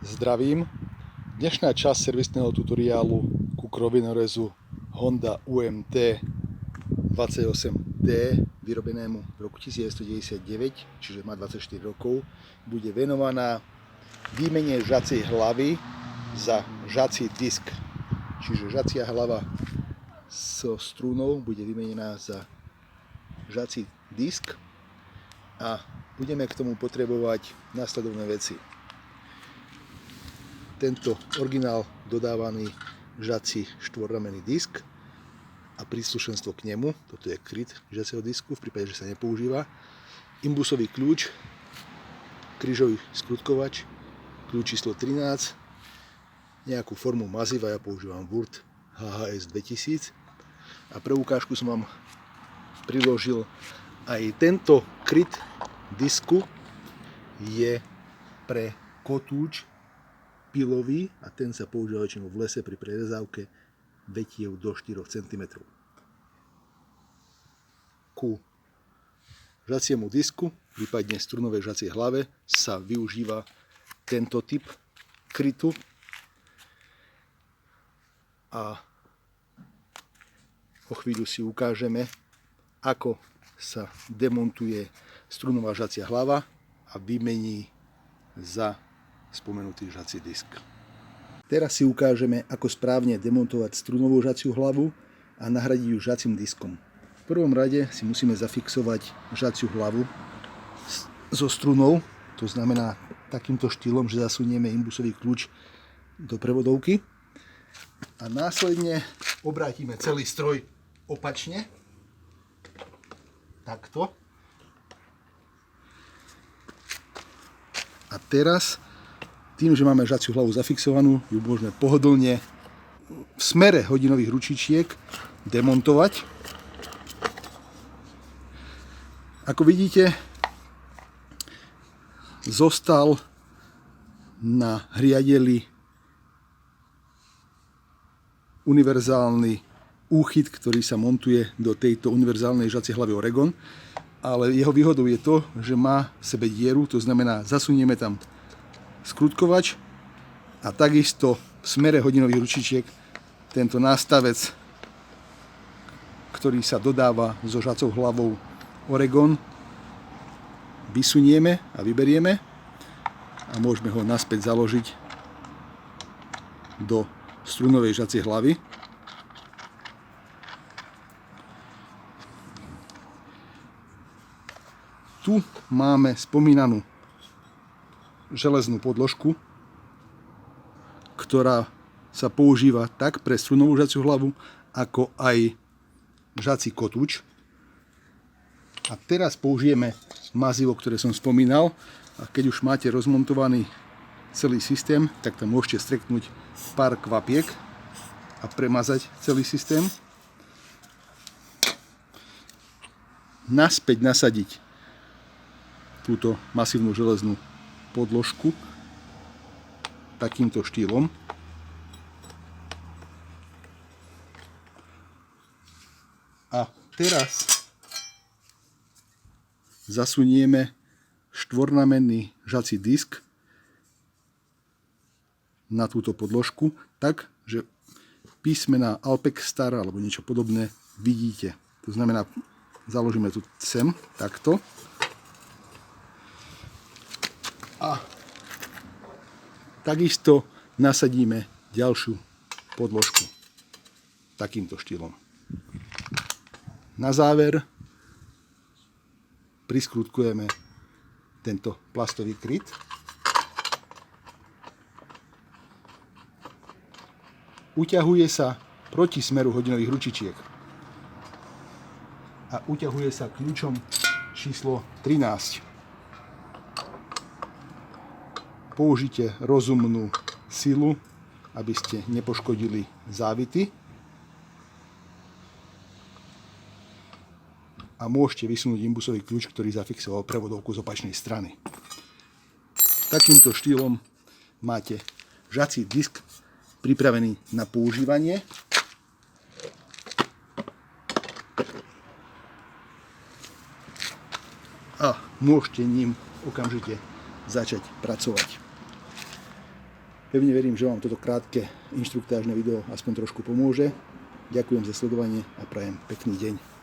Zdravím. Dnešná časť servisného tutoriálu ku krovinorezu Honda UMT 28D, vyrobenému v roku 1999, čiže má 24 rokov, bude venovaná výmene žacej hlavy za žací disk. Čiže žacia hlava so strúnou bude vymenená za žací disk a budeme k tomu potrebovať nasledovné veci. Tento originál dodávaný žací štvorramenný disk a príslušenstvo k nemu, toto je kryt žacieho disku v prípade, že sa nepoužíva, imbusový kľúč, krížový skrutkovač, kľúč číslo 13, nejakú formu maziva, ja používam Wurt HHS 2000 a pre ukážku som vám priložil aj tento kryt disku, je pre kotúč pilový a ten sa používa väčšinou v lese pri prerezávke vetiev do 4 cm. Ku žaciemu disku, prípadne strunovej žacej hlave, sa využíva tento typ krytu a o chvíľu si ukážeme, ako sa demontuje strunová žacia hlava a vymení za spomenutý žací disk. Teraz si ukážeme, ako správne demontovať strunovú žaciu hlavu a nahradiť ju žacím diskom. V prvom rade si musíme zafixovať žaciu hlavu so strunou, to znamená takýmto štýlom, že zasunieme imbusový kľúč do prevodovky a následne obrátime celý stroj opačne, takto. A teraz, tým, že máme žaciu hlavu zafixovanú, ju môžeme pohodlne v smere hodinových ručičiek demontovať. Ako vidíte, zostal na hriadeli univerzálny úchyt, ktorý sa montuje do tejto univerzálnej žacej hlavy Oregon, ale jeho výhodou je to, že má v sebe dieru, to znamená, zasunieme tam skrutkovač a takisto v smere hodinových ručičiek tento nástavec, ktorý sa dodáva so žacou hlavou Oregon, vysunieme a vyberieme a môžeme ho naspäť založiť do strunovej žacej hlavy. Tu máme spomínanú železnú podložku, ktorá sa používa tak pre strunovú žaciu hlavu, ako aj žací kotúč. A teraz použijeme mazivo, ktoré som spomínal, a keď už máte rozmontovaný celý systém, tak tam môžete streknúť pár kvapiek a premazať celý systém. Naspäť nasadiť túto masívnu železnú podložku takýmto štýlom. A teraz zasunieme štvornamenný žací disk na túto podložku tak, že písmená Alpexstar alebo niečo podobné vidíte. To znamená, založíme tu sem takto a takisto nasadíme ďalšiu podložku takýmto štýlom. Na záver priskrutkujeme tento plastový kryt uťahuje sa proti smeru hodinových ručičiek a uťahuje sa kľúčom číslo 13. Použite rozumnú silu, aby ste nepoškodili závity a môžete vysunúť imbusový kľúč, ktorý zafixoval prevodovku z opačnej strany. Takýmto štýlom máte žací disk pripravený na používanie. A môžete ním okamžite začať pracovať. Pevne verím, že vám toto krátke inštruktážne video aspoň trošku pomôže. Ďakujem za sledovanie a prajem pekný deň.